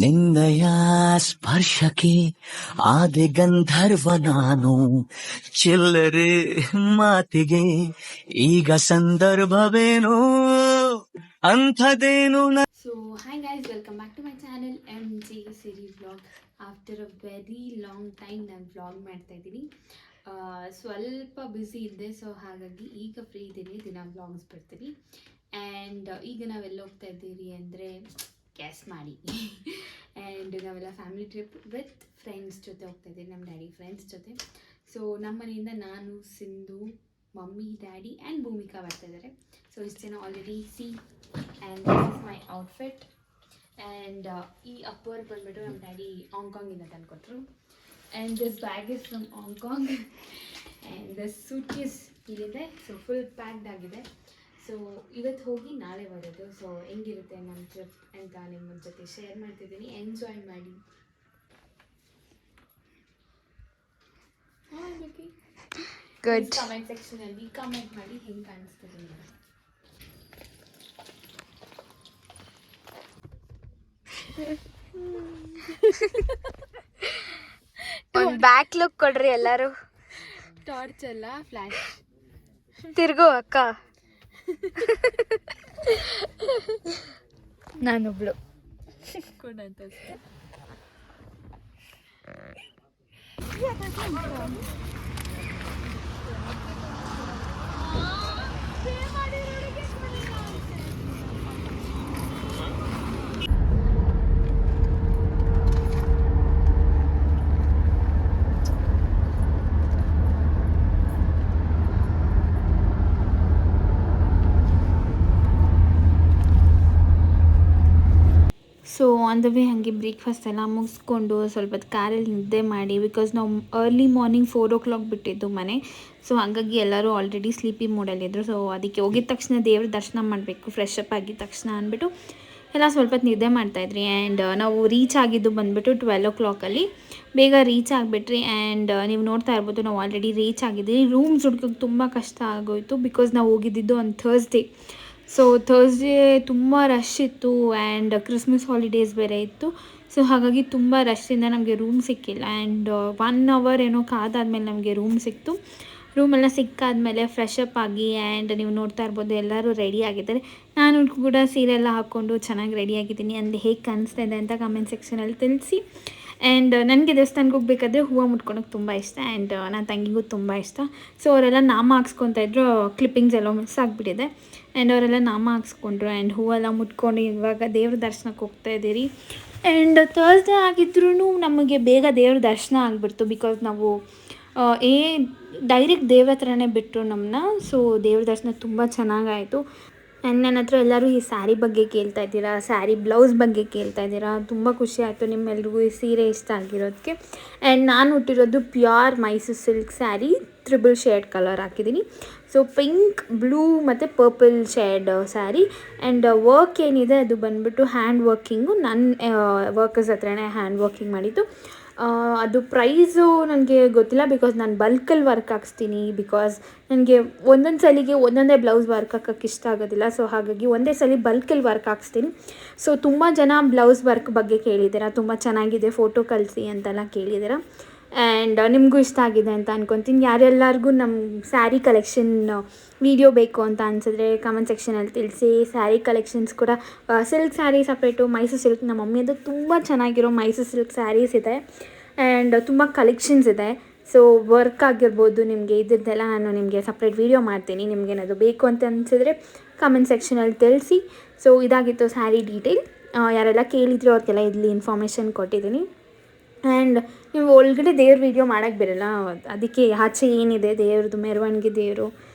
ನಿನ್ನಯ ಸ್ಪರ್ಶಕ್ಕೆ ಆದೆ ಗಂಧರ್ವ ನಾನು, ಚಿಲ್ಲರೆ ಮಾತಿಗೆ ಈಗ ಸಂದರ್ಭವೇನೋ ಅಂಥದೇನು. So hi guys, welcome back to my channel MJ Siri Vlog. After a very long time ನಾನು ವ್ಲಾಗ್ ಮಾಡ್ತಾ ಇದ್ದೀನಿ. ಸ್ವಲ್ಪ ಬ್ಯುಸಿ ಇದ್ದೆ, ಸೊ ಹಾಗಾಗಿ ಈಗ ಫ್ರೀ ಇದ್ದೀನಿ, ದಿನ ವ್ಲಾಗ್ಸ್ ಬರ್ತೀನಿ. ಆ್ಯಂಡ್ ಈಗ ನಾವೆಲ್ಲ ಹೋಗ್ತಾ ಇದ್ದೀವಿ ಅಂದರೆ ಗ್ಯಾಸ್ ಮಾಡಿ ಆ್ಯಂಡ್ ನಾವೆಲ್ಲ ಫ್ಯಾಮಿಲಿ ಟ್ರಿಪ್ ವಿತ್ ಫ್ರೆಂಡ್ಸ್ ಜೊತೆ ಹೋಗ್ತಾ ಇದ್ದೀವಿ, ನಮ್ಮ ಡ್ಯಾಡಿ ಫ್ರೆಂಡ್ಸ್ ಜೊತೆ. ಸೊ ನಮ್ಮ ಮನೆಯಿಂದ ನಾನು, Sindhu, mummy, daddy and Bhoomika ಬರ್ತಾ ಇದ್ದಾರೆ. ಸೊ ಇಷ್ಟು ಜನ already see and this is my outfit. And ಈ ಅಪ್ಪರ್ ಬಂದುಬಿಟ್ಟು ನಮ್ಮ ಡ್ಯಾಡಿ ಹಾಂಗ್ಕಾಂಗಿಂದ ತಂದುಕೊಟ್ರು. And this bag is from Hong Kong and this suitcase ಇಲ್ಲಿದೆ. ಸೊ ಫುಲ್ ಪ್ಯಾಕ್ಡ್ ಆಗಿದೆ. ಸೊ ಇವತ್ತು ಹೋಗಿ ನಾಳೆ ಬರೋದು. ಸೊ ಹೆಂಗಿರುತ್ತೆ ನಮ್ಮ ಟ್ರಿಪ್ ಅಂತ ನಿಮ್ಮ ಜೊತೆ ಶೇರ್ ಮಾಡ್ತಿದ್ದೀನಿ. ಎಂಜಾಯ್ ಮಾಡಿ. ಗುಡ್. ಕಮೆಂಟ್ ಸೆಕ್ಷನಲ್ಲಿ ಕಮೆಂಟ್ ಮಾಡಿ ಹೆಂಗೆ ಕಾಣಿಸ್ತದೆ ಅಂತ. ಒಂದು ಬ್ಯಾಕ್ ಲುಕ್ ಕೊಡ್ರಿ ಎಲ್ಲರೂ. ಟಾರ್ಚ್ ಅಲ್ಲ, ಫ್ಲ್ಯಾಶ್. ತಿರ್ಗು ಅಕ್ಕ. ನಾನೊಬ್ಳು ಅಂತ ಸೊ ಆನ್ ದ ವೇ ಹಾಗೆ ಬ್ರೇಕ್ಫಾಸ್ಟ್ ಎಲ್ಲ ಮುಗಿಸ್ಕೊಂಡು ಸ್ವಲ್ಪ ಹೊತ್ತು ಕಾರಲ್ಲಿ ನಿದ್ದೆ ಮಾಡಿ, ಬಿಕಾಸ್ ನಾವು ಅರ್ಲಿ ಮಾರ್ನಿಂಗ್ 4 o'clock ಬಿಟ್ಟಿದ್ದು ಮನೆ. ಸೊ ಹಾಗಾಗಿ ಎಲ್ಲರೂ ಆಲ್ರೆಡಿ ಸ್ಲೀಪಿ ಮೂಡಲ್ಲಿದ್ದರು. ಸೊ ಅದಕ್ಕೆ ಹೋಗಿದ ತಕ್ಷಣ ದೇವ್ರ ದರ್ಶನ ಮಾಡಬೇಕು, ಫ್ರೆಶ್ ಅಪ್ ಆಗಿದ ತಕ್ಷಣ ಅಂದ್ಬಿಟ್ಟು ಎಲ್ಲ ಸ್ವಲ್ಪ ಹೊತ್ತು ನಿದ್ದೆ ಮಾಡ್ತಾಯಿದ್ರಿ. ಆ್ಯಂಡ್ ನಾವು ರೀಚ್ ಆಗಿದ್ದು ಬಂದುಬಿಟ್ಟು 12 o'clock ಬೇಗ ರೀಚ್ ಆಗಿಬಿಟ್ರಿ. ಆ್ಯಂಡ್ ನೀವು ನೋಡ್ತಾ ಇರ್ಬೋದು, ನಾವು ಆಲ್ರೆಡಿ ರೀಚ್ ಆಗಿದ್ದೀವಿ. ರೂಮ್ಸ್ ಹುಡ್ಕೋಕ್ಕೆ ತುಂಬ ಕಷ್ಟ ಆಗೋಯಿತು, ಬಿಕಾಸ್ ನಾವು ಹೋಗಿದ್ದಿದ್ದು ಆನ್ ಥರ್ಸ್ಡೇ. ಸೊ ಥರ್ಸ್ಡೇ ತುಂಬ ರಶ್ ಇತ್ತು ಆ್ಯಂಡ್ ಕ್ರಿಸ್ಮಸ್ ಹಾಲಿಡೇಸ್ ಬೇರೆ ಇತ್ತು. ಸೊ ಹಾಗಾಗಿ ತುಂಬ ರಶ್ಶಿಂದ ನಮಗೆ ರೂಮ್ ಸಿಕ್ಕಿಲ್ಲ. ಆ್ಯಂಡ್ 1 hour ಏನೋ ಕಾದಾದ್ಮೇಲೆ ನಮಗೆ ರೂಮ್ ಸಿಕ್ತು. ರೂಮೆಲ್ಲ ಸಿಕ್ಕಾದ್ಮೇಲೆ ಫ್ರೆಶ್ ಅಪ್ ಆಗಿ ಆ್ಯಂಡ್ ನೀವು ನೋಡ್ತಾ ಇರ್ಬೋದು ಎಲ್ಲರೂ ರೆಡಿ ಆಗಿದ್ದಾರೆ. ನಾನು ಕೂಡ ಸೀರೆ ಎಲ್ಲ ಹಾಕ್ಕೊಂಡು ಚೆನ್ನಾಗಿ ರೆಡಿಯಾಗಿದ್ದೀನಿ. ಅಂದರೆ ಹೇಗೆ ಕಾಣಿಸ್ತಾ ಇದೆ ಅಂತ ಕಮೆಂಟ್ ಸೆಕ್ಷನಲ್ಲಿ ತಿಳಿಸಿ. ಆ್ಯಂಡ್ ನನಗೆ ದೇವಸ್ಥಾನಕ್ಕೆ ಹೋಗ್ಬೇಕಾದ್ರೆ ಹೂವು ಮುಟ್ಕೊಳಕ್ಕೆ ತುಂಬ ಇಷ್ಟ. ಆ್ಯಂಡ್ ನನ್ನ ತಂಗಿಗೂ ತುಂಬ ಇಷ್ಟ. ಸೊ ಅವರೆಲ್ಲ ನಾಮ ಹಾಕ್ಸ್ಕೊತಾ ಇದ್ರು, ಕ್ಲಿಪ್ಪಿಂಗ್ಸ್ ಎಲ್ಲ ಮಿಸ್ ಆಗಿಬಿಟ್ಟಿದೆ. ಆ್ಯಂಡ್ ಅವರೆಲ್ಲ ನಾಮ ಹಾಕ್ಸ್ಕೊಂಡ್ರು ಆ್ಯಂಡ್ ಹೂವೆಲ್ಲ ಮುಟ್ಕೊಂಡು ಇವಾಗ ದೇವ್ರ ದರ್ಶನಕ್ಕೆ ಹೋಗ್ತಾ ಇದ್ದೀರಿ. ಆ್ಯಂಡ್ ಥರ್ಸ್ಡೇ ಆಗಿದ್ರೂ ನಮಗೆ ಬೇಗ ದೇವ್ರ ದರ್ಶನ ಆಗಿಬಿಡ್ತು, ಬಿಕಾಸ್ ನಾವು ಡೈರೆಕ್ಟ್ ದೇವ್ರ ಹತ್ರನೇ ಬಿಟ್ಟರು ನಮ್ಮನ್ನ. ಸೊ ದೇವ್ರ ದರ್ಶನ ತುಂಬ ಚೆನ್ನಾಗಾಯಿತು. ಆ್ಯಂಡ್ ನನ್ನ ಹತ್ರ ಎಲ್ಲರೂ ಈ ಸ್ಯಾರಿ ಬಗ್ಗೆ ಕೇಳ್ತಾ ಇದ್ದೀರಾ, ಸ್ಯಾರಿ ಬ್ಲೌಸ್ ಬಗ್ಗೆ ಕೇಳ್ತಾ ಇದ್ದೀರಾ. ತುಂಬ ಖುಷಿ ಆಯಿತು ನಿಮ್ಮೆಲ್ರಿಗೂ ಈ ಸೀರೆ ಇಷ್ಟ ಆಗಿರೋದಕ್ಕೆ. ಆ್ಯಂಡ್ ನಾನು ಹುಟ್ಟಿರೋದು pure Mysore silk sari, 3 shade colour ಹಾಕಿದ್ದೀನಿ. ಸೊ ಪಿಂಕ್, ಬ್ಲೂ ಮತ್ತು purple shade sari. And work ಏನಿದೆ ಅದು ಬಂದುಬಿಟ್ಟು ಹ್ಯಾಂಡ್ ವರ್ಕಿಂಗು, ನನ್ನ ವರ್ಕರ್ಸ್ ಹತ್ರನೇ ಹ್ಯಾಂಡ್ ವರ್ಕಿಂಗ್ ಮಾಡಿದ್ದು. ಅದು ಪ್ರೈಸು ನನಗೆ ಗೊತ್ತಿಲ್ಲ, ಬಿಕಾಸ್ ನಾನು ಬಲ್ಕಲ್ಲಿ ವರ್ಕ್ ಹಾಕ್ಸ್ತೀನಿ. ಬಿಕಾಸ್ ನನಗೆ ಒಂದೊಂದು ಸಲಿಗೆ ಒಂದೊಂದೇ ಬ್ಲೌಸ್ ವರ್ಕ್ ಹಾಕೋಕ್ಕೆ ಇಷ್ಟ ಆಗೋದಿಲ್ಲ. ಸೊ ಹಾಗಾಗಿ ಒಂದೇ ಸಲ ಬಲ್ಕಲ್ಲಿ ವರ್ಕ್ ಹಾಕ್ಸ್ತೀನಿ. ಸೊ ತುಂಬ ಜನ ಬ್ಲೌಸ್ ವರ್ಕ್ ಬಗ್ಗೆ ಕೇಳಿದ್ದೀರಾ, ತುಂಬ ಚೆನ್ನಾಗಿದೆ ಫೋಟೋ ಕಳಿಸಿ ಅಂತೆಲ್ಲ ಕೇಳಿದ್ದೀರಾ. ಆ್ಯಂಡ್ ನಿಮಗೂ ಇಷ್ಟ ಆಗಿದೆ ಅಂತ ಅನ್ಕೊತೀನಿ. ಯಾರೆಲ್ಲರಿಗೂ ನಮ್ಮ ಸ್ಯಾರಿ ಕಲೆಕ್ಷನ್ ವೀಡಿಯೋ ಬೇಕು ಅಂತ ಅನಿಸಿದ್ರೆ ಕಮೆಂಟ್ ಸೆಕ್ಷನಲ್ಲಿ ತಿಳಿಸಿ. ಸ್ಯಾರಿ ಕಲೆಕ್ಷನ್ಸ್ ಕೂಡ silk sari separate, Mysuru silk, ನಮ್ಮ ಮಮ್ಮಿಯದು ತುಂಬ ಚೆನ್ನಾಗಿರೋ ಮೈಸೂರು ಸಿಲ್ಕ್ ಸ್ಯಾರೀಸ್ ಇದೆ. ಆ್ಯಂಡ್ ತುಂಬ ಕಲೆಕ್ಷನ್ಸ್ ಇದೆ. ಸೊ ವರ್ಕ್ ಆಗಿರ್ಬೋದು, ನಿಮಗೆ ಇದ್ರದ್ದೆಲ್ಲ ನಾನು ನಿಮಗೆ ಸಪ್ರೇಟ್ ವೀಡಿಯೋ ಮಾಡ್ತೀನಿ. ನಿಮಗೇನಾದ್ರು ಬೇಕು ಅಂತ ಅನಿಸಿದ್ರೆ ಕಮೆಂಟ್ ಸೆಕ್ಷನಲ್ಲಿ ತಿಳಿಸಿ. ಸೊ ಇದಾಗಿತ್ತು ಸ್ಯಾರಿ ಡೀಟೇಲ್. ಯಾರೆಲ್ಲ ಕೇಳಿದ್ರು ಅವ್ರಿಗೆಲ್ಲ ಇಲ್ಲಿ ಇನ್ಫಾರ್ಮೇಷನ್ ಕೊಟ್ಟಿದ್ದೀನಿ. ಆ್ಯಂಡ್ ನೀವು ಒಳಗಡೆ ದೇವ್ರ ವೀಡಿಯೋ ಮಾಡೋಕ್ಕೆ ಬರೋಲ್ಲ, ಅದಕ್ಕೆ ಆಚೆ ಏನಿದೆ ದೇವ್ರದ್ದು ಮೆರವಣಿಗೆ ದೇವರು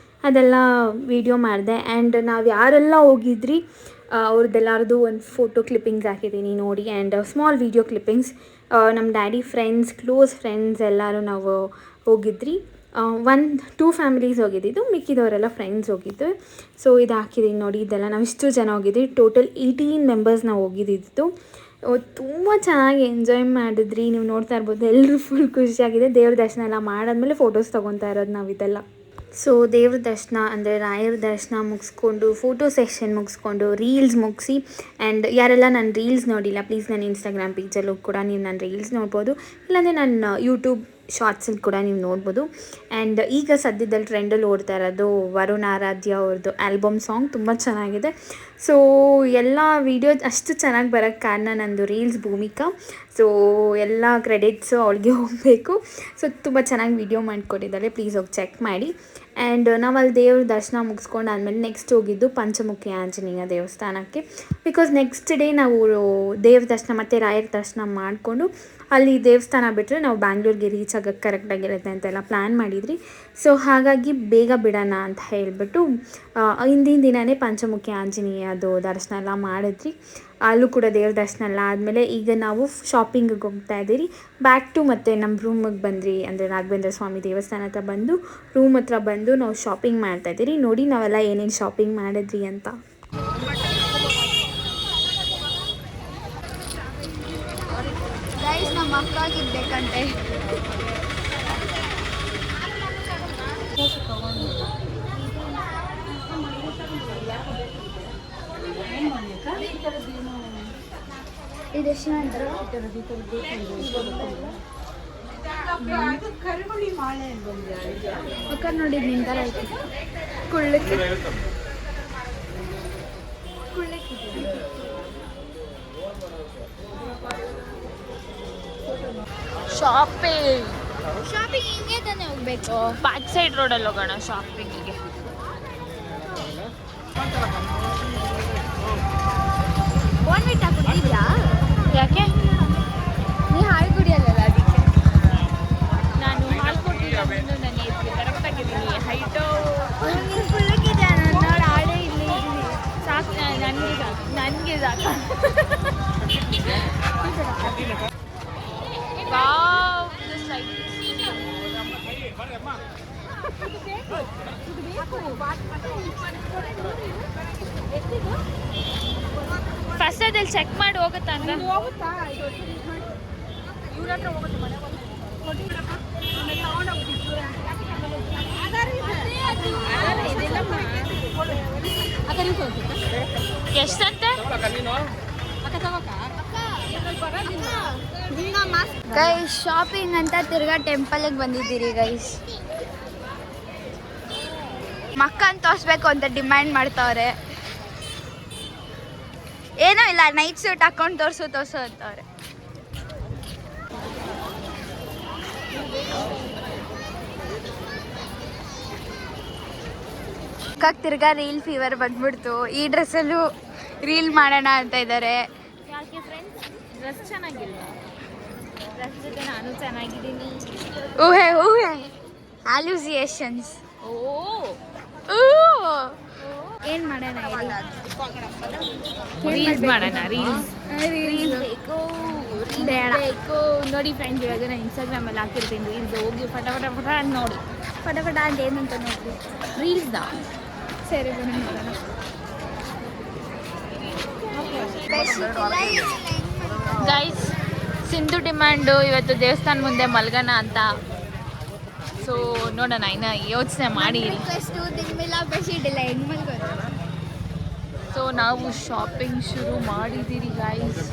ಅದೆಲ್ಲ ವೀಡಿಯೋ ಮಾಡಿದೆ. ಆ್ಯಂಡ್ ನಾವು ಯಾರೆಲ್ಲ ಹೋಗಿದ್ರಿ ಅವ್ರದ್ದೆಲ್ಲರದು ಒಂದು ಫೋಟೋ ಕ್ಲಿಪ್ಪಿಂಗ್ಸ್ ಹಾಕಿದ್ದೀನಿ ನೋಡಿ. And small video clippings. ನಮ್ಮ ಡ್ಯಾಡಿ ಫ್ರೆಂಡ್ಸ್, ಕ್ಲೋಸ್ ಫ್ರೆಂಡ್ಸ್ ಎಲ್ಲರೂ ನಾವು ಹೋಗಿದ್ರಿ. 1-2 ಫ್ಯಾಮಿಲೀಸ್ ಹೋಗಿದ್ದಿದ್ದು, ಮಿಕ್ಕಿದವರೆಲ್ಲ ಫ್ರೆಂಡ್ಸ್ ಹೋಗಿದ್ದು. ಸೊ ಇದು ಹಾಕಿದ್ದೀನಿ ನೋಡಿ. ಇದೆಲ್ಲ ನಾವು ಇಷ್ಟು ಜನ ಹೋಗಿದ್ವಿ, ಟೋಟಲ್ 18 ಮೆಂಬರ್ಸ್ ನಾವು ಹೋಗಿದ್ದಿದ್ದು. ತುಂಬ ಚೆನ್ನಾಗಿ ಎಂಜಾಯ್ ಮಾಡಿದ್ರಿ. ನೀವು ನೋಡ್ತಾ ಇರ್ಬೋದು ಎಲ್ಲರೂ ಫುಲ್ ಖುಷಿಯಾಗಿದೆ. ದೇವ್ರ ದರ್ಶನ ಎಲ್ಲ ಮಾಡಾದ್ಮೇಲೆ ಫೋಟೋಸ್ ತೊಗೊತಾ ಇರೋದು ನಾವು ಇದೆಲ್ಲ. ಸೊ ದೇವ್ರ ದರ್ಶನ ಅಂದರೆ ರಾಯರ ದರ್ಶನ ಮುಗಿಸ್ಕೊಂಡು ಫೋಟೋ ಸೆಷನ್ ಮುಗಿಸ್ಕೊಂಡು ರೀಲ್ಸ್ ಮುಗಿಸಿ ಆ್ಯಂಡ್ ಯಾರೆಲ್ಲ ನನ್ನ ರೀಲ್ಸ್ ನೋಡಿಲ್ಲ ಪ್ಲೀಸ್ ನನ್ನ ಇನ್ಸ್ಟಾಗ್ರಾಮ್ ಪೇಜಲ್ಲೂ ಕೂಡ ನೀವು ನನ್ನ ರೀಲ್ಸ್ ನೋಡ್ಬೋದು, ಇಲ್ಲಾಂದರೆ ನನ್ನ ಯೂಟ್ಯೂಬ್ ಶಾರ್ಟ್ಸಲ್ಲಿ ಕೂಡ ನೀವು ನೋಡ್ಬೋದು. ಆ್ಯಂಡ್ ಈಗ ಸದ್ಯದಲ್ಲಿ ಟ್ರೆಂಡಲ್ಲಿ ಓಡ್ತಾ ಇರೋದು ವರುಣ್ ಆರಾಧ್ಯ ಅವ್ರದ್ದು ಆಲ್ಬಮ್ ಸಾಂಗ್ ತುಂಬ ಚೆನ್ನಾಗಿದೆ. ಸೊ ಎಲ್ಲ ವೀಡಿಯೋ ಅಷ್ಟು ಚೆನ್ನಾಗಿ ಬರೋಕ್ಕೆ ಕಾರಣ ನಂದು ರೀಲ್ಸ್ ಭೂಮಿಕಾ. ಸೊ ಎಲ್ಲ ಕ್ರೆಡಿಟ್ಸು ಅವಳಿಗೆ ಹೋಗಬೇಕು. ಸೊ ತುಂಬ ಚೆನ್ನಾಗಿ ವೀಡಿಯೋ ಮಾಡಿಕೊಟ್ಟಿದ್ದಾಳೆ, ಪ್ಲೀಸ್ ಹೋಗಿ ಚೆಕ್ ಮಾಡಿ. ಆ್ಯಂಡ್ ನಾವು ಅಲ್ಲಿ ದೇವ್ರ ದರ್ಶನ ಮುಗಿಸ್ಕೊಂಡು ಆದಮೇಲೆ ನೆಕ್ಸ್ಟ್ ಹೋಗಿದ್ದು ಪಂಚಮುಖಿ ಆಂಜನೇಯ ದೇವಸ್ಥಾನಕ್ಕೆ. ಬಿಕಾಸ್ ನೆಕ್ಸ್ಟ್ ಡೇ ನಾವು ದೇವ್ರ ದರ್ಶನ ಮತ್ತು ರಾಯರ ದರ್ಶನ ಮಾಡಿಕೊಂಡು ಅಲ್ಲಿ ದೇವಸ್ಥಾನ ಬಿಟ್ಟರೆ ನಾವು ಬ್ಯಾಂಗ್ಳೂರಿಗೆ ರೀಚ್ ಆಗೋಕ್ಕೆ ಕರೆಕ್ಟಾಗಿರುತ್ತೆ ಅಂತೆಲ್ಲ ಪ್ಲ್ಯಾನ್ ಮಾಡಿದ್ರಿ. ಸೊ ಹಾಗಾಗಿ ಬೇಗ ಬಿಡೋಣ ಅಂತ ಹೇಳಿಬಿಟ್ಟು ಹಿಂದಿನ ದಿನವೇ ಪಂಚಮುಖಿ ಆಂಜನೇಯದು ದರ್ಶನ ಎಲ್ಲ ಮಾಡಿದ್ರಿ. ಅಲ್ಲೂ ಕೂಡ ದೇವ್ರ ದರ್ಶನ ಎಲ್ಲ ಆದಮೇಲೆ ಈಗ ನಾವು ಶಾಪಿಂಗಿಗೆ ಹೋಗ್ತಾ ಇದ್ದೀರಿ. ಬ್ಯಾಕ್ ಟು ಮತ್ತೆ ನಮ್ಮ ರೂಮಿಗೆ ಬಂದ್ರಿ, ಅಂದರೆ ರಾಘವೇಂದ್ರ ಸ್ವಾಮಿ ದೇವಸ್ಥಾನ ಹತ್ರ ಬಂದು ರೂಮ್ ಹತ್ರ ಬಂದು ನಾವು ಶಾಪಿಂಗ್ ಮಾಡ್ತಾಯಿದ್ದೀರಿ. ನೋಡಿ ನಾವೆಲ್ಲ ಏನೇನು ಶಾಪಿಂಗ್ ಮಾಡಿದ್ರಿ ಅಂತ. ಗೈಸ್ ನಮ್ಮ ಅಕ್ಕಾಗಿರ್ಬೇಕಂತೆ. ಇದೆಷ್ಟು ಅಂತಾರೆ ಅಕ್ಕ ನೋಡಿ ನಿಂತರ ಐತಿ ಕುಳ್ಳಕ್ಕೆ ಶಾಪಿಂಗ್ ಹಿಂಗೆ ತಾನೇ ಹೋಗ್ಬೇಕು. ಬ್ಯಾಕ್ ಸೈಡ್ ರೋಡಲ್ಲಿ ಹೋಗೋಣ ಶಾಪಿಂಗಿಗೆ. ಬಾನ್ವಿಟ್ ಹಾಕ್ಬಿಟ್ಟಿದ್ಯಾ? ಯಾಕೆ ನೀ ಹಾಲು ಕುಡಿಯಲ್ಲ ಅದಕ್ಕೆ. ನಾನು ಹಾಲು ಕೊಟ್ಟಿದ್ದು ನನಗೆ ಕರೆಕ್ಟಾಗಿದ್ದೀನಿ ಹೈಟು ನೀನು ಕುಳ್ಳಕ್ಕಿದ್ಯಾ? ನಾನು ನೋಡಿ ಆಡೇ ಇಲ್ಲಿ ಇದ್ದೀನಿ. ಸಾಕು, ನನಗೆ ಸಾಕು. ವಾವ್, ಫಸ್ಟ್ ಅದಲ್ಲಿ ಚೆಕ್ ಮಾಡಿ ಹೋಗುತ್ತಾ ಅಂತ. ಎಷ್ಟಂತೆ? ಗೈಸ್ ಶಾಪಿಂಗ್ ಅಂತ ತಿರ್ಗಾ ಟೆಂಪಲ್ಗೆ ಬಂದಿದ್ದೀರಿ ಗೈಸ್. ಮಕ್ಕನ್ ತೋರಿಸ್ಬೇಕು ಅಂತ ಡಿಮ್ಯಾಂಡ್ ಮಾಡ್ತಾವ್ರೆ. ಏನೂ ಇಲ್ಲ, ನೈಟ್ ಸೂಟ್ ಹಾಕೊಂಡು ತೋರಿಸು ಅಂತವ್ರೆ. ಅಕ್ಕ ತಿರ್ಗಾ ರೀಲ್ ಫೀವರ್ ಬಂದ್ಬಿಡ್ತು. ಈ ಡ್ರೆಸ್ಸಲ್ಲೂ ರೀಲ್ ಮಾಡೋಣ ಅಂತ ಇದ್ದಾರೆ. ಯಾಕೆ ಫ್ರೆಂಡ್ಸ್, ಡ್ರೆಸ್ ಚೆನ್ನಾಗಿಲ್ಲ? ಡ್ರೆಸ್ ಜೊತೆ ನಾನು ಚೆನ್ನಾಗಿದ್ದೀನಿ. ಊಹೆ ಅಲ್ಯೂಸಿಯೇಷನ್ಸ್. ಏನು ಮಾಡೋಣ ರೀಲ್ಸ್ ಮಾಡೋಣ. ರೀಲ್ಸ್ ಬೇಕು ನೋಡಿ ಫ್ರೆಂಡ್ಸ್. ಇವಾಗ ನಾನು ಇನ್ಸ್ಟಾಗ್ರಾಮಲ್ಲಿ ಹಾಕಿರ್ತೀನಿ ರೀಲ್ಸ್, ಹೋಗಿ ಫಟ ಅಂತ ನೋಡಿ. ಫಟ ಅಂತ ಏನಂತ ನೋಡ್ರಿ ರೀಲ್ಸ್ದ ಸರಿ ಬನ್ನಿ ನೋಡೋಣ. ಗೈಸ್, ಸಿಂಧು ಡಿಮ್ಯಾಂಡು ಇವತ್ತು ದೇವಸ್ಥಾನ ಮುಂದೆ ಮಲ್ಗೋಣ ಅಂತ. ಸೊ ನೋಡೋಣ, ಇನ್ನು ಯೋಚನೆ ಮಾಡಿ. ಸೊ ನಾವು ಶಾಪಿಂಗ್ ಶುರು ಮಾಡಿದ್ದೀರಿ ಗೈಸ್.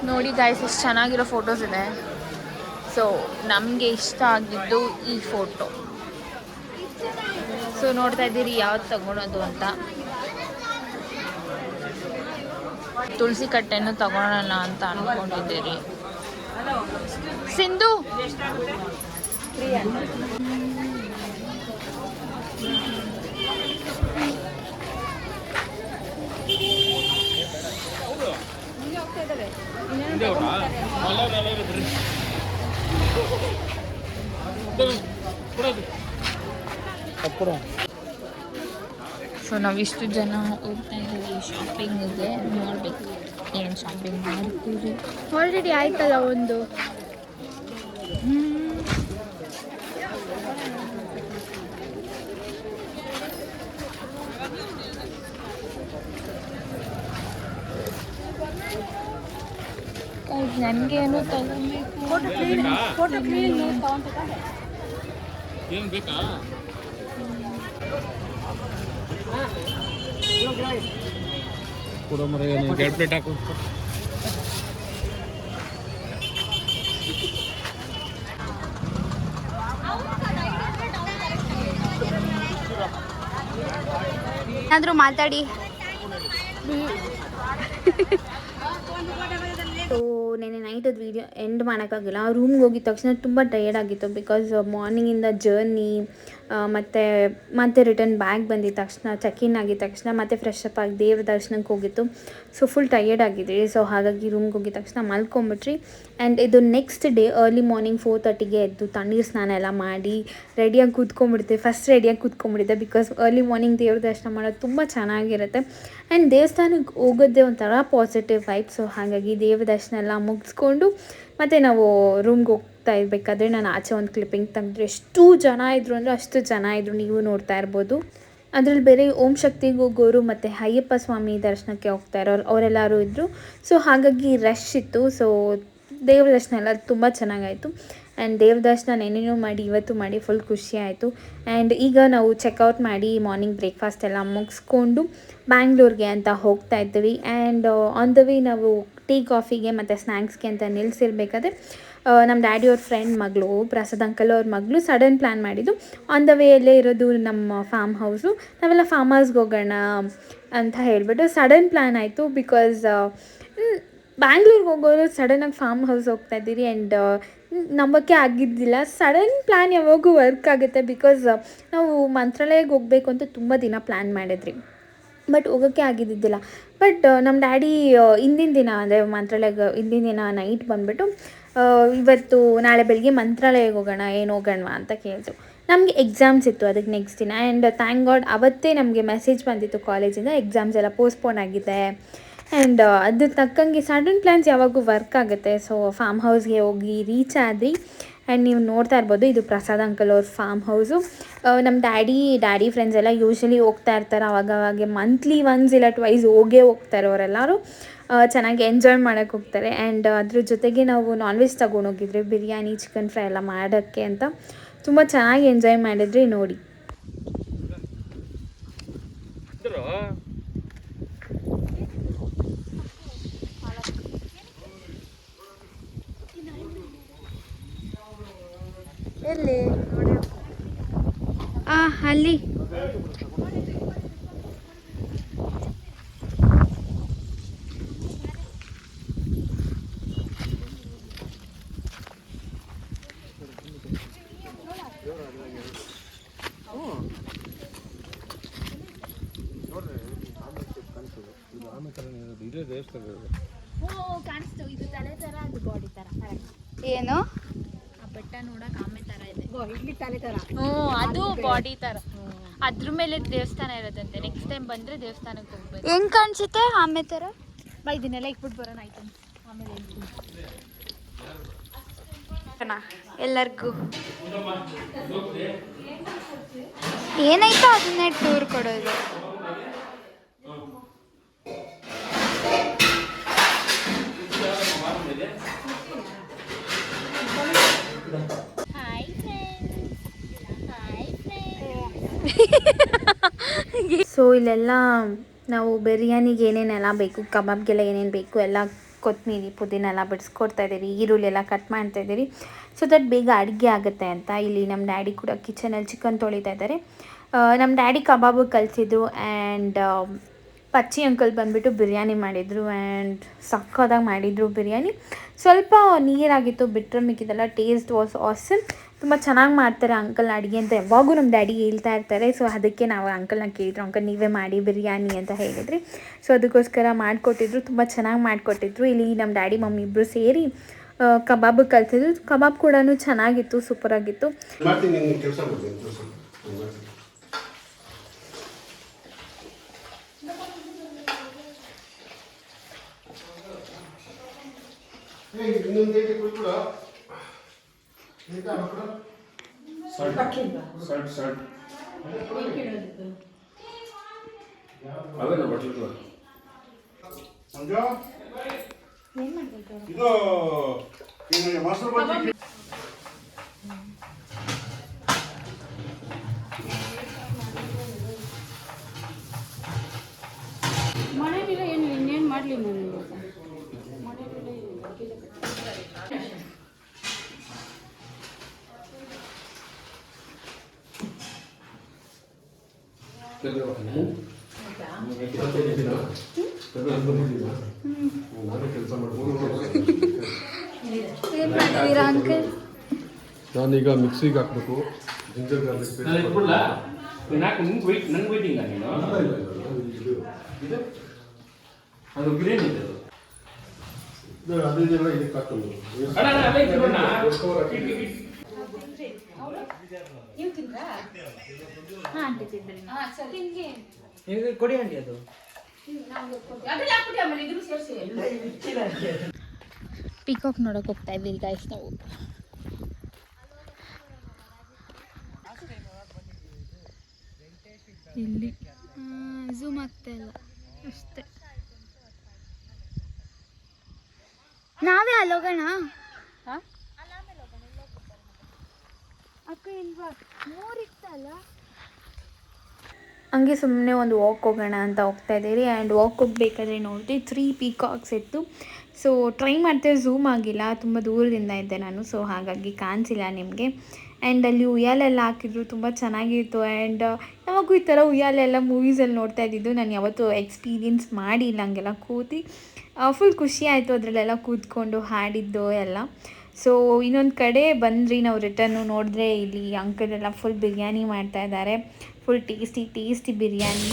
ನೋಡಿ ಗೈಸ್, ಎಷ್ಟು ಚೆನ್ನಾಗಿರೋ ಫೋಟೋಸ್ ಇದೆ. ಸೊ ನಮಗೆ ಇಷ್ಟ ಆಗಿದ್ದು ಈ ಫೋಟೋ. ಸೊ ನೋಡ್ತಾ ಇದ್ದೀರಿ ಯಾವ್ದು ತಗೊಳೋದು ಅಂತ. ತುಳಸಿ ಕಟ್ಟೆನೂ ತಗೊಳ್ಳೋಣ ಅಂತ ಅಂದ್ಕೊಂಡಿದ್ದೀರಿ. ಸಿಂಧು ಸೊ ನಾವಿಷ್ಟು ಜನ ಹೋಗ್ತಾ ಇದ್ದೀವಿ ಶಾಪಿಂಗಿಗೆ. ನೋಡ್ಬೇಕು ಏನು ಶಾಪಿಂಗ್ ಮಾಡ್ತೀವಿ. ಆಲ್ರೆಡಿ ಆಯ್ತಲ್ಲ ಒಂದು. ನನಗೇನು ಏನು ಬೇಕಾ ಕೊಡೋ ಮರ ಏನು 2 ಪ್ಲೇಟ್ ಹಾಕು ಏನಾದರೂ ಮಾತಾಡಿ. ಸೊ ನೆನ್ನೆ ನೈಟದು ವೀಡಿಯೋ ಎಂಡ್ ಮಾಡೋಕ್ಕಾಗಿಲ್ಲ. ರೂಮ್ಗೆ ಹೋಗಿದ ತಕ್ಷಣ ತುಂಬ ಟಯರ್ಡ್ ಆಗಿತ್ತು ಬಿಕಾಸ್ ಮಾರ್ನಿಂಗಿಂದ ಜರ್ನಿ ಮತ್ತು ರಿಟರ್ನ್ ಬ್ಯಾಗ್ ಬಂದಿದ್ದ ತಕ್ಷಣ ಚೆಕ್-ಇನ್ ಆಗಿದ ತಕ್ಷಣ ಮತ್ತೆ ಫ್ರೆಶ್ ಅಪ್ ಆಗಿ ದೇವ್ರ ದರ್ಶನಕ್ಕೆ ಹೋಗಿತ್ತು. ಸೊ ಫುಲ್ ಟಯರ್ಡ್ ಆಗಿದ್ವಿ. ಸೊ ಹಾಗಾಗಿ ರೂಮ್ಗೆ ಹೋಗಿದ ತಕ್ಷಣ ಮಲ್ಕೊಂಬಿಟ್ರಿ. ಆ್ಯಂಡ್ ಇದು ನೆಕ್ಸ್ಟ್ ಡೇ ಅರ್ಲಿ ಮಾರ್ನಿಂಗ್ 4:30ಗೆ ಎದ್ದು ತಣ್ಣೀರು ಸ್ನಾನ ಎಲ್ಲ ಮಾಡಿ ರೆಡಿಯಾಗಿ ಕೂತ್ಕೊಂಡ್ಬಿಡ್ತೀವಿ. ಫಸ್ಟ್ ರೆಡಿಯಾಗಿ ಕೂತ್ಕೊಂಡ್ಬಿಟ್ಟಿದ್ದೆ ಬಿಕಾಸ್ ಅರ್ಲಿ ಮಾರ್ನಿಂಗ್ ದೇವ್ರ ದರ್ಶನ ಮಾಡೋದು ತುಂಬ ಚೆನ್ನಾಗಿರುತ್ತೆ. ಆ್ಯಂಡ್ ದೇವಸ್ಥಾನಕ್ಕೆ ಹೋಗೋದೇ ಒಂಥರ ಪಾಸಿಟಿವ್ ವೈಬ್. ಸೊ ಹಾಗಾಗಿ ದೇವ್ರ ದರ್ಶನ ಎಲ್ಲ ಮುಗಿಸ್ಕೊಂಡು ಮತ್ತು ನಾವು ರೂಮ್ಗೆ ಹೋಗ್ತಾ ಇರಬೇಕಾದ್ರೆ ನಾನು ಆಚೆ ಒಂದು ಕ್ಲಿಪ್ಪಿಂಗ್ ತೆಗೆದ್ರೆ ಎಷ್ಟು ಜನ ಇದ್ದರು ಅಂದರೆ ಅಷ್ಟು ಜನ ಇದ್ದರು, ನೀವು ನೋಡ್ತಾ ಇರ್ಬೋದು. ಅದರಲ್ಲಿ ಬೇರೆ ಓಂ ಶಕ್ತಿಗೆ ಹೋಗೋರು ಮತ್ತು ಅಯ್ಯಪ್ಪ ಸ್ವಾಮಿ ದರ್ಶನಕ್ಕೆ ಹೋಗ್ತಾ ಇರೋರು ಅವರೆಲ್ಲರೂ ಇದ್ದರು. ಸೊ ಹಾಗಾಗಿ ರಶ್ ಇತ್ತು. ಸೊ ದೇವ್ರ ದರ್ಶನ ಎಲ್ಲ ತುಂಬ ಚೆನ್ನಾಗಾಯಿತು. ಆ್ಯಂಡ್ ದೇವ್ರ ದರ್ಶನ ನೆನ್ನೆನೂ ಮಾಡಿ ಇವತ್ತು ಮಾಡಿ ಫುಲ್ ಖುಷಿ ಆಯಿತು. ಆ್ಯಂಡ್ ಈಗ ನಾವು ಚೆಕ್ಔಟ್ ಮಾಡಿ ಮಾರ್ನಿಂಗ್ ಬ್ರೇಕ್ಫಾಸ್ಟ್ ಎಲ್ಲ ಮುಗಿಸ್ಕೊಂಡು ಬ್ಯಾಂಗ್ಳೂರಿಗೆ ಅಂತ ಹೋಗ್ತಾ ಇದ್ದೀವಿ. ಆ್ಯಂಡ್ ಆನ್ ದ ವೇ ನಾವು ಟೀ ಕಾಫಿಗೆ ಮತ್ತು ಸ್ನ್ಯಾಕ್ಸ್ಗೆ ಅಂತ ನಿಲ್ಲಿಸಿರ್ಬೇಕಾದ್ರೆ ನಮ್ಮ ಡ್ಯಾಡಿಯವ್ರ ಫ್ರೆಂಡ್ ಮಗಳು ಪ್ರಸಾದ್ ಅಂಕಲ್ ಅವ್ರ ಮಗಳು ಸಡನ್ ಪ್ಲ್ಯಾನ್ ಮಾಡಿದ್ದು. ಆನ್ ದ ವೇಯಲ್ಲೇ ಇರೋದು ನಮ್ಮ ಫಾರ್ಮ್ ಹೌಸು, ನಾವೆಲ್ಲ ಫಾರ್ಮ್ ಹೌಸ್ಗೆ ಹೋಗೋಣ ಅಂತ ಹೇಳಿಬಿಟ್ಟು ಸಡನ್ ಪ್ಲ್ಯಾನ್ ಆಯಿತು. ಬಿಕಾಸ್ ಬ್ಯಾಂಗ್ಳೂರ್ಗೆ ಹೋಗೋರು ಸಡನ್ನಾಗಿ ಫಾರ್ಮ್ ಹೌಸ್ ಹೋಗ್ತಾ ಇದ್ದೀರಿ. ಆ್ಯಂಡ್ ನಂಬಕ್ಕೆ ಆಗಿದ್ದಿಲ್ಲ. ಸಡನ್ ಪ್ಲ್ಯಾನ್ ಯಾವಾಗೂ ವರ್ಕ್ ಆಗುತ್ತೆ. ಬಿಕಾಸ್ ನಾವು ಮಂತ್ರಾಲಯಕ್ಕೆ ಹೋಗಬೇಕು ಅಂತ ತುಂಬ ದಿನ ಪ್ಲ್ಯಾನ್ ಮಾಡಿದ್ರಿ, ಬಟ್ ಹೋಗೋಕ್ಕೆ ಆಗಿದ್ದಿದ್ದಿಲ್ಲ. ಬಟ್ ನಮ್ಮ ಡ್ಯಾಡಿ ಹಿಂದಿನ ದಿನ ಅಂದರೆ ಮಂತ್ರಾಲಯಕ್ಕೆ ಹಿಂದಿನ ದಿನ ನೈಟ್ ಬಂದುಬಿಟ್ಟು ಇವತ್ತು ನಾಳೆ ಬೆಳಿಗ್ಗೆ ಮಂತ್ರಾಲಯಕ್ಕೆ ಹೋಗೋಣ, ಏನು ಹೋಗೋಣವಾ ಅಂತ ಕೇಳಿದ್ರು. ನಮಗೆ ಎಕ್ಸಾಮ್ಸ್ ಇತ್ತು ಅದಕ್ಕೆ ನೆಕ್ಸ್ಟ್ ದಿನ. ಆ್ಯಂಡ್ ಥ್ಯಾಂಕ್ ಗಾಡ್ ಅವತ್ತೇ ನಮಗೆ ಮೆಸೇಜ್ ಬಂದಿತ್ತು ಕಾಲೇಜಿಂದ ಎಕ್ಸಾಮ್ಸ್ ಎಲ್ಲ ಪೋಸ್ಟ್ಪೋನ್ ಆಗಿದೆ. ಆ್ಯಂಡ್ ಅದ್ರ ತಕ್ಕಂಗೆ ಸಡನ್ ಪ್ಲ್ಯಾನ್ಸ್ ಯಾವಾಗೂ ವರ್ಕ್ ಆಗುತ್ತೆ. ಸೊ ಫಾರ್ಮ್ ಹೌಸ್ಗೆ ಹೋಗಿ ರೀಚ್ ಆದ್ವಿ. ಆ್ಯಂಡ್ ನೀವು ನೋಡ್ತಾ ಇರ್ಬೋದು ಇದು ಪ್ರಸಾದ್ ಅಂಕಲ್ ಅವ್ರ ಫಾರ್ಮ್ ಹೌಸು. ನಮ್ಮ ಡ್ಯಾಡಿ ಫ್ರೆಂಡ್ಸ್ ಎಲ್ಲ ಯೂಶ್ವಲಿ ಹೋಗ್ತಾ ಇರ್ತಾರೆ ಅವಾಗವಾಗೆ, ಮಂತ್ಲಿ ಒನ್ಸ್ ಇಲ್ಲ ಟ್ವೈಸ್ ಹೋಗ್ತಾರೆ ಅವರೆಲ್ಲರೂ. ಚೆನ್ನಾಗಿ ಎಂಜಾಯ್ ಮಾಡೋಕ್ಕೆ ಹೋಗ್ತಾರೆ. ಆ್ಯಂಡ್ ಅದ್ರ ಜೊತೆಗೆ ನಾವು ನಾನ್ ವೆಜ್ ತೊಗೊಂಡೋಗಿದ್ವಿ, ಬಿರಿಯಾನಿ ಚಿಕನ್ ಫ್ರೈ ಎಲ್ಲ ಮಾಡೋಕ್ಕೆ ಅಂತ. ತುಂಬ ಚೆನ್ನಾಗಿ ಎಂಜಾಯ್ ಮಾಡಿದ್ರಿ ನೋಡಿ. ಎಲ್ಲಿ ಅಲ್ಲಿ ಕಾಣಿಸ್ತು. ಇದು ತಲೆ ಥರ, ಅದು ಬಾಡಿ ಥರ. ಏನು ಆ ಬೆಟ್ಟ ನೋಡಕ್ ಆಮೆ ಥರ ಇದೆ. ಅದು ಬಾಡಿ ಥರ. ಅದ್ರ ಮೇಲೆ ದೇವಸ್ಥಾನ ಇರೋದಂತೆ. ನೆಕ್ಸ್ಟ್ ಟೈಮ್ ಬಂದರೆ ದೇವಸ್ಥಾನಕ್ಕೆ ಹೋಗ್ಬೇಕು. ಹೆಂಗ್ ಕಾಣಿಸುತ್ತೆ ಆಮೆ ಥರ? ಬಾ ಇದನ್ನೆಲ್ಲ ಇಕ್ಬಿಟ್ಟು ಬರೋಣ ಆಯ್ತು. ಆಮೇಲೆ ಎಲ್ಲರಿಗೂ ಏನಾಯ್ತು ಅದನ್ನೇ ಟೂರ್ ಕೊಡೋದು. ಸೊ ಇಲ್ಲೆಲ್ಲ ನಾವು ಬಿರಿಯಾನಿಗೆ ಏನೇನೆಲ್ಲ ಬೇಕು, ಕಬಾಬ್ಗೆಲ್ಲ ಏನೇನು ಬೇಕು ಎಲ್ಲ ಕೊತ್ತಂಬರಿ ಪುದೀನ ಎಲ್ಲ ಬಿಡಿಸ್ಕೊಡ್ತಾ ಇದ್ದೀರಿ, ಈರುಳ್ಳಿ ಎಲ್ಲ ಕಟ್ ಮಾಡ್ತಾ ಇದ್ದೀರಿ. ಸೊ ದಟ್ ಬೇಗ ಅಡುಗೆ ಆಗುತ್ತೆ ಅಂತ. ಇಲ್ಲಿ ನಮ್ಮ ಡ್ಯಾಡಿ ಕೂಡ ಕಿಚನಲ್ಲಿ ಚಿಕನ್ ತೊಳಿತಾ ಇದ್ದಾರೆ. ನಮ್ಮ daddy kebab ಕಲಿಸಿದ್ರು. And Pachchi uncle ಬಂದುಬಿಟ್ಟು ಬಿರಿಯಾನಿ ಮಾಡಿದರು. ಆ್ಯಂಡ್ ಸಕ್ಕತ್ತಾಗಿ ಮಾಡಿದರು ಬಿರಿಯಾನಿ. ಸ್ವಲ್ಪ ನೀರಾಗಿತ್ತು ಬಿಟ್ಟರೆ ಮಿಕ್ಕಿದೆಲ್ಲ ಟೇಸ್ಟ್ ವಾಸ್ ಆಸಮ್. ತುಂಬ ಚೆನ್ನಾಗಿ ಮಾಡ್ತಾರೆ ಅಂಕಲ್ ಅಡುಗೆ ಅಂತ ಯಾವಾಗೂ ನಮ್ಮ ಡ್ಯಾಡಿ ಹೇಳ್ತಾ ಇರ್ತಾರೆ. ಸೊ ಅದಕ್ಕೆ ನಾವು ಅಂಕಲ್ನ ಕೇಳಿದ್ರು, ಅಂಕಲ್ ನೀವೇ ಮಾಡಿ ಬಿರಿಯಾನಿ ಅಂತ ಹೇಳಿದ್ರಿ. ಸೊ ಅದಕ್ಕೋಸ್ಕರ ಮಾಡಿಕೊಟ್ಟಿದ್ರು, ತುಂಬ ಚೆನ್ನಾಗಿ ಮಾಡಿಕೊಟ್ಟಿದ್ರು. ಇಲ್ಲಿ ನಮ್ಮ ಡ್ಯಾಡಿ ಮಮ್ಮಿ ಇಬ್ಬರು ಸೇರಿ ಕಬಾಬ್ ಕಲಿಸಿದ್ರು. ಕಬಾಬ್ ಕೂಡ ಚೆನ್ನಾಗಿತ್ತು, ಸೂಪರಾಗಿತ್ತು. ಇದು ಮೊಸರು ಬಜ್ಜಿ ಮನೇಲಿಲ್ಲ ಏನು ಇನ್ನೇನು ಮಾಡಲಿ ನಾನು ಇವಾಗ ಏನು ಮಾಡಿದ್ದೀರಾ ಅಂಕಲ್? ನಾನೀಗ ಮಿಕ್ಸಿಗೆ ಹಾಕಬೇಕು ಜಿಂಜರ್ ಗಾರ್ಲಿಕ್ ಪೇಸ್ಟ್. ನಂಗೆ ವೇಟಿಂಗ ನೀನು ಅದು ಗ್ರೀನ್ ಇದೆ ಅದನ್ನೆಲ್ಲ ಇದಕ್ಕೆ ಹಾಕೊಂಡು ಕೊಡಿ ಅಂಡಿ ಅದು ಪಿಕಾಕ್ ನೋಡೋಕೆ ಹೋಗ್ತಾ ಇದ್ದೀವಿ ಗೈಸ್ ನಾವು. ಇಲ್ಲಿ ಝೂಮ್ ಆಗ್ತಾ ಇಲ್ಲ ಅಷ್ಟೇ. ನಾವೇ ಅಲ್ಲೋಗೋಣ ಅಕ್ಕ ಇಲ್ವಾ ಮೂರಿತ್ತಲ್ಲ. ಹಂಗೆ ಸುಮ್ಮನೆ ಒಂದು ವಾಕ್ ಹೋಗೋಣ ಅಂತ ಹೋಗ್ತಾ ಇದ್ದೀರಿ. ಆ್ಯಂಡ್ ವಾಕ್ ಹೋಗ್ಬೇಕಾದ್ರೆ ನೋಡಿದ್ವಿ 3 ಪೀಕಾಕ್ಸ್ ಇತ್ತು. ಸೊ ಟ್ರೈ ಮಾಡ್ತೇವೆ, ಝೂಮ್ ಆಗಿಲ್ಲ, ತುಂಬ ದೂರದಿಂದ ಇದ್ದೆ ನಾನು, ಸೊ ಹಾಗಾಗಿ ಕಾಣಿಸಿಲ್ಲ ನಿಮಗೆ. ಆ್ಯಂಡ್ ಅಲ್ಲಿ ಉಯ್ಯಾಲೆಲ್ಲ ಹಾಕಿದ್ರು, ತುಂಬ ಚೆನ್ನಾಗಿತ್ತು. ಆ್ಯಂಡ್ ಯಾವಾಗೂ ಈ ಥರ ಉಯ್ಯಾಲೆಲ್ಲ ಮೂವೀಸಲ್ಲಿ ನೋಡ್ತಾ ಇದ್ದಿದ್ದು, ನಾನು ಯಾವತ್ತೂ ಎಕ್ಸ್ಪೀರಿಯನ್ಸ್ ಮಾಡಿಲ್ಲ ಹಂಗೆಲ್ಲ ಕೂತಿ. ಫುಲ್ ಖುಷಿ ಆಯಿತು ಅದರಲ್ಲೆಲ್ಲ ಕೂತ್ಕೊಂಡು ಹಾಡಿದ್ದು ಎಲ್ಲ. ಸೊ ಇನ್ನೊಂದು ಕಡೆ ಬಂದ್ರಿ ನಾವು ರಿಟರ್ನು, ನೋಡಿದ್ರೆ ಇಲ್ಲಿ ಅಂಕಲ್ ಎಲ್ಲ ಫುಲ್ ಬಿರಿಯಾನಿ ಮಾಡ್ತಾ ಇದ್ದಾರೆ. Full tasty biryani.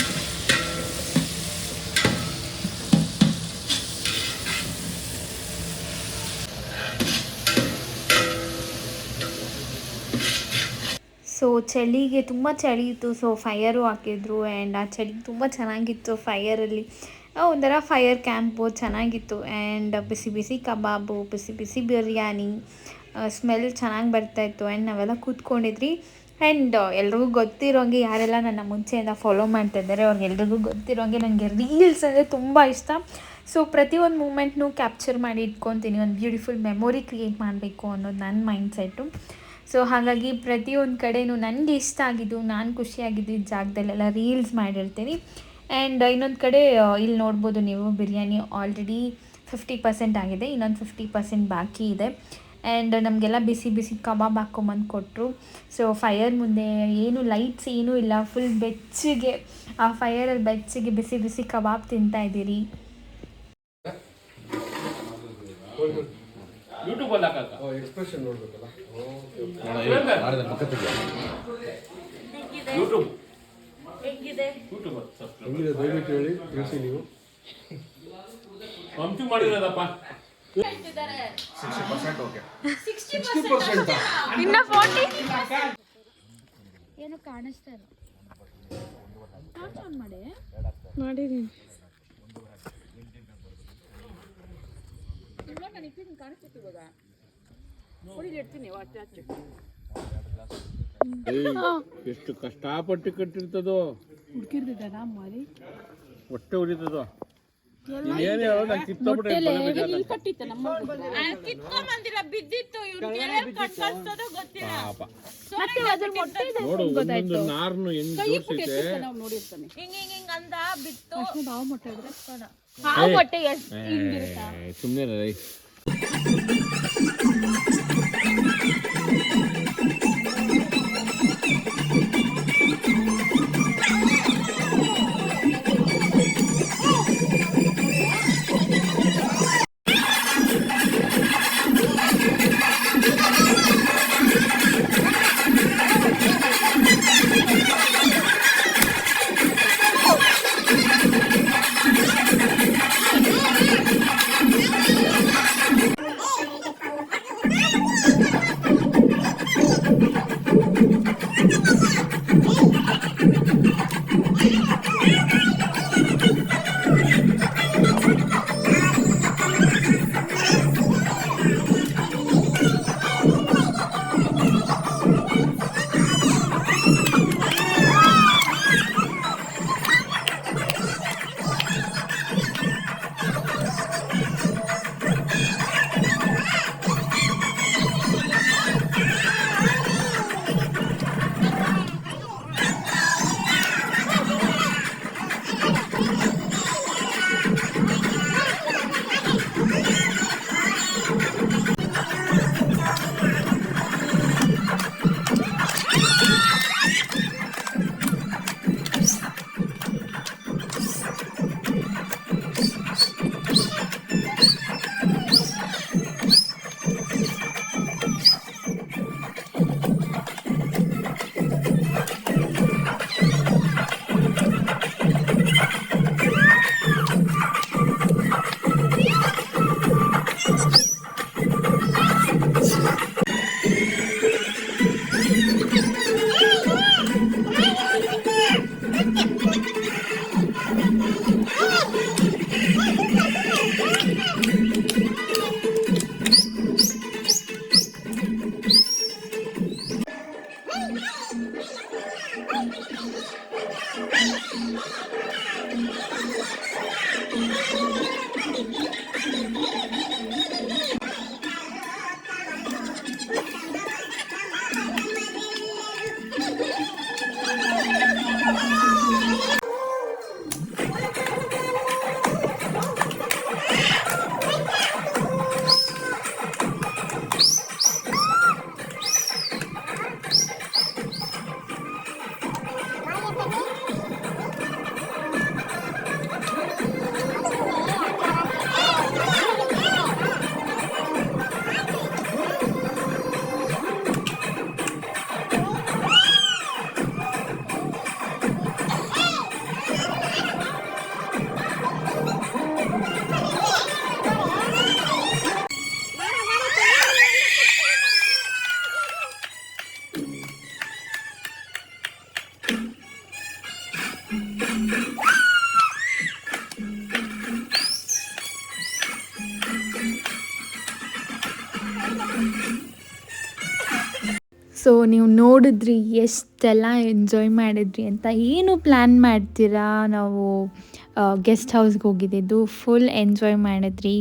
ಸೊ ಚಳಿಗೆ ತುಂಬ ಚಳಿ ಇತ್ತು, ಸೊ ಫೈರು ಹಾಕಿದ್ರು. ಆ್ಯಂಡ್ ಆ ಚಳಿ ತುಂಬ ಚೆನ್ನಾಗಿತ್ತು. ಫೈರಲ್ಲಿ ಒಂಥರ ಫೈರ್ ಕ್ಯಾಂಪು ಚೆನ್ನಾಗಿತ್ತು. ಆ್ಯಂಡ್ ಬಿಸಿ ಬಿಸಿ ಕಬಾಬು, ಬಿಸಿ ಬಿಸಿ ಬಿರಿಯಾನಿ, ಸ್ಮೆಲ್ ಚೆನ್ನಾಗಿ ಬರ್ತಾಯಿತ್ತು. ಆ್ಯಂಡ್ ನಾವೆಲ್ಲ ಕೂತ್ಕೊಂಡಿದ್ರಿ. ಆ್ಯಂಡ್ ಎಲ್ರಿಗೂ ಗೊತ್ತಿರೋಂಗೆ, ಯಾರೆಲ್ಲ ನನ್ನ ಮುಂಚೆಯಿಂದ ಫಾಲೋ ಮಾಡ್ತಾಯಿದ್ದಾರೆ ಅವ್ರಿಗೆಲ್ರಿಗೂ ಗೊತ್ತಿರೋಂಗೆ ನನಗೆ ರೀಲ್ಸ್ ಅಂದರೆ ತುಂಬ ಇಷ್ಟ. ಸೊ ಪ್ರತಿಯೊಂದು ಮೂಮೆಂಟ್ನೂ ಕ್ಯಾಪ್ಚರ್ ಮಾಡಿ ಇಟ್ಕೊತೀನಿ, ಒಂದು ಬ್ಯೂಟಿಫುಲ್ ಮೆಮೊರಿ ಕ್ರಿಯೇಟ್ ಮಾಡಬೇಕು ಅನ್ನೋದು ನನ್ನ ಮೈಂಡ್ಸೆಟ್ಟು. ಸೊ ಹಾಗಾಗಿ ಪ್ರತಿಯೊಂದು ಕಡೆಯೂ ನನಗೆ ಇಷ್ಟ ಆಗಿದ್ದು, ನಾನು ಖುಷಿಯಾಗಿದ್ದಿದ್ದ ಜಾಗದಲ್ಲೆಲ್ಲ ರೀಲ್ಸ್ ಮಾಡಿರ್ತೀನಿ. ಆ್ಯಂಡ್ ಇನ್ನೊಂದು ಕಡೆ ಇಲ್ಲಿ ನೋಡ್ಬೋದು ನೀವು, ಬಿರಿಯಾನಿ ಆಲ್ರೆಡಿ 50% ಆಗಿದೆ, ಇನ್ನೊಂದು 50% ಬಾಕಿ ಇದೆ. ಆ್ಯಂಡ್ ನಮಗೆಲ್ಲ ಬಿಸಿ ಬಿಸಿ ಕಬಾಬ್ ಹಾಕ್ಕೊಂಬಂದು ಕೊಟ್ಟರು. ಸೊ ಫೈರ್ ಮುಂದೆ ಏನು ಲೈಟ್ಸ್ ಏನೂ ಇಲ್ಲ, ಫುಲ್ ಬೆಚ್ಚಗೆ ಆ ಫೈರಲ್ಲಿ ಬೆಚ್ಚಗೆ ಬಿಸಿ ಬಿಸಿ ಕಬಾಬ್ ತಿಂತಾಯಿದ್ದೀರಿ. ಯೂಟ್ಯೂಬಲ್ಲಿ ಹಾಕಕ್ಕ ಎಕ್ಸ್ಪ್ರೆಷನ್ ನೋಡ್ಬೇಕಲ್ಲ. ಯೂಟ್ಯೂಬ್ ಹೆಂಗಿದೆ ದಯವಿಟ್ಟು ಹೇಳಿ, ತಿಳಿಸಿ ನೀವು. ಹಂಚು ಮಾಡಿರೋದಪ್ಪ. 60% ಓಕೆ. 60% ಇನ್ನು 40 ಏನು ಕಾಣಿಸ್ತಾ ಇಲ್ಲ. ಮಾಡಿದ್ದೀನಿ. ಎಷ್ಟು ಕಷ್ಟಪಟ್ಟು ಕಟ್ಟಿರ್ತದೋ, ಹುಡುಕಿರ್ತಿದ್ದಾನ ಮಾರಿ ಹೊಟ್ಟೆ ಉರಿತದೋ. ಏನ್ ಹೇಳೋ, ನಾನು ಕಿತ್ತೋಗ್ಬಿಟ್ಟೆ. ನೋಡು ಒಂದೊಂದು ನಾರ್ನು ಹೆಂಗ್ ಜೋಡ್ಸೈತೆ. ಸುಮ್ಮನೆ ಸೊ ನೀವು ನೋಡಿದ್ರಿ ಎಷ್ಟೆಲ್ಲ ಎಂಜಾಯ್ ಮಾಡಿದ್ರಿ ಅಂತ. ಏನು ಪ್ಲ್ಯಾನ್ ಮಾಡ್ತೀರಾ, ನಾವು ಗೆಸ್ಟ್ ಹೌಸ್ಗೆ ಹೋಗಿದ್ದಿದ್ದು ಫುಲ್ ಎಂಜಾಯ್ ಮಾಡಿದ್ರಿ.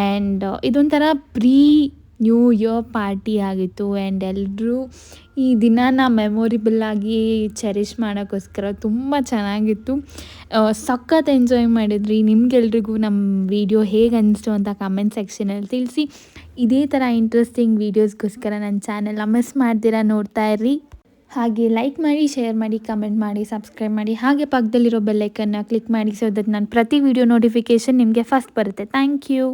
ಆ್ಯಂಡ್ ಇದೊಂಥರ ಪ್ರೀ ನ್ಯೂ ಇಯರ್ ಪಾರ್ಟಿ ಆಗಿತ್ತು. ಆ್ಯಂಡ್ ಎಲ್ಲರೂ ಈ ದಿನಾನ ಮೆಮೊರಿಬಲ್ಲಾಗಿ ಚೆರಿಷ್ ಮಾಡೋಕ್ಕೋಸ್ಕರ ತುಂಬ ಚೆನ್ನಾಗಿತ್ತು. ಸಖತ್ ಎಂಜಾಯ್ ಮಾಡಿದ್ರಿ. ನಿಮ್ಗೆಲ್ರಿಗೂ ನಮ್ಮ ವಿಡಿಯೋ ಹೇಗೆ ಅನ್ನಿಸ್ತು ಅಂತ ಕಮೆಂಟ್ ಸೆಕ್ಷನಲ್ಲಿ ತಿಳಿಸಿ. ಇದೇ ಥರ ಇಂಟ್ರೆಸ್ಟಿಂಗ್ ವೀಡಿಯೋಸ್ಗೋಸ್ಕರ ನನ್ನ ಚಾನೆಲ್ನ ಮಿಸ್ ಮಾಡ್ದಿರ ನೋಡ್ತಾ ಇರ್ರಿ. ಹಾಗೆ ಲೈಕ್ ಮಾಡಿ, ಶೇರ್ ಮಾಡಿ, ಕಮೆಂಟ್ ಮಾಡಿ, ಸಬ್ಸ್ಕ್ರೈಬ್ ಮಾಡಿ. ಹಾಗೆ ಪಕ್ಕದಲ್ಲಿರೋ ಬೆಲ್ಲೈಕನ್ನ ಕ್ಲಿಕ್ ಮಾಡಿ, ಸೊ ದಟ್ ನಾನು ಪ್ರತಿ ವಿಡಿಯೋ ನೋಟಿಫಿಕೇಷನ್ ನಿಮಗೆ ಫಸ್ಟ್ ಬರುತ್ತೆ. Thank you.